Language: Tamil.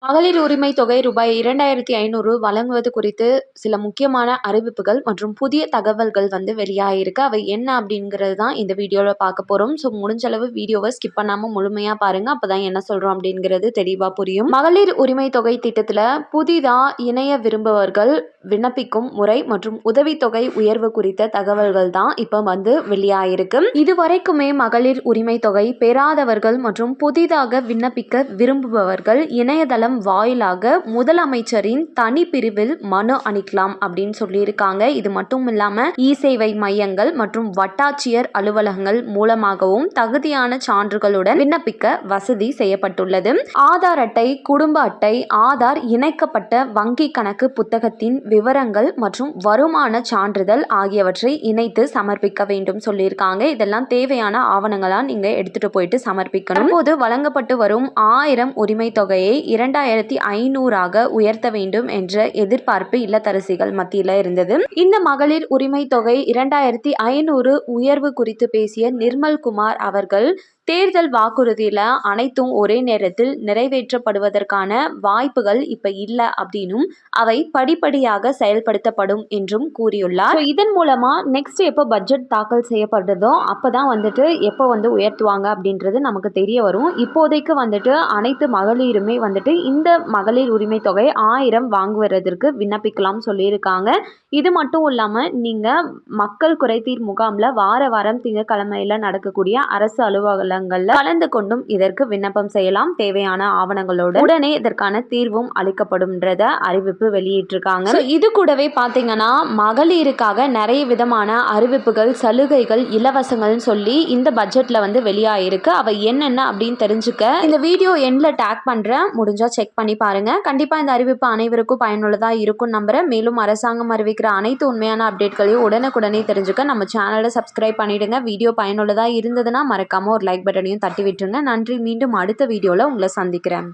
மகளிர் உரிமை தொகை ரூபாய் 2500 வழங்குவது குறித்து சில முக்கியமான அறிவிப்புகள் மற்றும் புதிய தகவல்கள் வெளியாகிருக்கு. அவை என்ன அப்படிங்கிறது தான் இந்த வீடியோவில் பார்க்க போகிறோம். ஸோ முடிஞ்ச அளவு வீடியோவை ஸ்கிப் பண்ணாமல் முழுமையாக பாருங்கள். அப்போ தான் என்ன சொல்கிறோம் அப்படிங்கிறது தெளிவாக புரியும். மகளிர் உரிமை தொகை திட்டத்தில் புதிதாக இணைய விரும்புபவர்கள் விண்ணப்பிக்கும் முறை மற்றும் உதவித்தொகை உயர்வு குறித்த தகவல்கள் தான் இப்போ வெளியாகிருக்கு. இதுவரைக்குமே மகளிர் உரிமை தொகை பெறாதவர்கள் மற்றும் புதிதாக விண்ணப்பிக்க விரும்புபவர்கள் இணையதளம் வாயிலாக முதலமைச்சரின் தனி பிரிவில் மனு அளிக்கலாம் அப்படின்னு சொல்லியிருக்காங்க. இது மட்டும் இல்லாம இ-சேவை மையங்கள் மற்றும் வட்டாட்சியர் அலுவலகங்கள் மூலமாகவும் தகுதியான சான்றுகளுடன் விண்ணப்பிக்க வசதி செய்யப்பட்டுள்ளது. ஆதார் அட்டை, குடும்ப அட்டை, ஆதார் இணைக்கப்பட்ட வங்கி கணக்கு புத்தகத்தின் விவரங்கள் மற்றும் வருமான சான்றிதழ் ஆகியவற்றை இணைத்து சமர்ப்பிக்க வேண்டும் சொல்லியிருக்காங்க. இதெல்லாம் தேவையான ஆவணங்களா நீங்க எடுத்துட்டு போயிட்டு சமர்ப்பிக்கணும். இப்போது வழங்கப்பட்டு வரும் 1000 உரிமை தொகையை 2500 உயர்த்த வேண்டும் என்ற எதிர்பார்ப்பு இல்லத்தரசிகள் மத்தியில் இருந்தது. இந்த மகளிர் உரிமை தொகை 2500 உயர்வு குறித்து பேசிய நிர்மல்குமார் அவர்கள், தேர்தல் வாக்குறுதியில அனைத்தும் ஒரே நேரத்தில் நிறைவேற்றப்படுவதற்கான வாய்ப்புகள் இப்ப இல்லை அப்படின்னும் அவை படிப்படியாக செயல்படுத்தப்படும் என்றும் கூறியுள்ளார். இதன் மூலமா நெக்ஸ்ட் எப்போ பட்ஜெட் தாக்கல் செய்யப்படுதோ அப்பதான் எப்போ உயர்த்துவாங்க அப்படின்றது நமக்கு தெரிய வரும். இப்போதைக்கு அனைத்து மகளிருமே இந்த மகளிர் உரிமை தொகை 1000 வாங்குவதற்கு விண்ணப்பிக்கலாம் சொல்லியிருக்காங்க. இது மட்டும் இல்லாம நீங்க மக்கள் குறைதீர் முகாம்ல வாரம் திங்கட்கிழமையில நடக்கக்கூடிய அரசு அலுவலகங்கள்ல கலந்து கொண்டும் இதற்கு விண்ணப்பம் செய்யலாம். தேவையான ஆவணங்களோடு உடனே இதற்கான தீர்வும் அளிக்கப்படும்ன்றத அறிவிப்பு வெளியிட்டிருக்காங்க. இது கூடவே பாத்தீங்கன்னா மகளிருக்காக நிறைய விதமான அறிவிப்புகள், சலுகைகள், இலவசங்கள்னு சொல்லி இந்த பட்ஜெட்ல வெளியாயிருக்கு. அவை என்னென்ன அப்படின்னு தெரிஞ்சுக்க இந்த வீடியோ எண்ட்ல டேக் பண்றேன், முடிஞ்சா செக் பண்ணி பாருங்க. கண்டிப்பா இந்த அறிவிப்பு அனைவருக்கும் பயனுள்ளதா இருக்கும் நம்புறேன். மேலும் அரசாங்கம் அறிவிக்கிற அனைத்து உண்மையான அப்டேட்களையும் உடனுக்குடனே தெரிஞ்சுக்க நம்ம சேனலை சப்ஸ்கிரைப் பண்ணிடுங்க. வீடியோ பயனுள்ளதா இருந்ததுன்னா மறக்காம ஒரு லைக் பட்டனையும் தட்டி விட்டுருங்க. நன்றி. மீண்டும் அடுத்த வீடியோல உங்களை சந்திக்கிறேன்.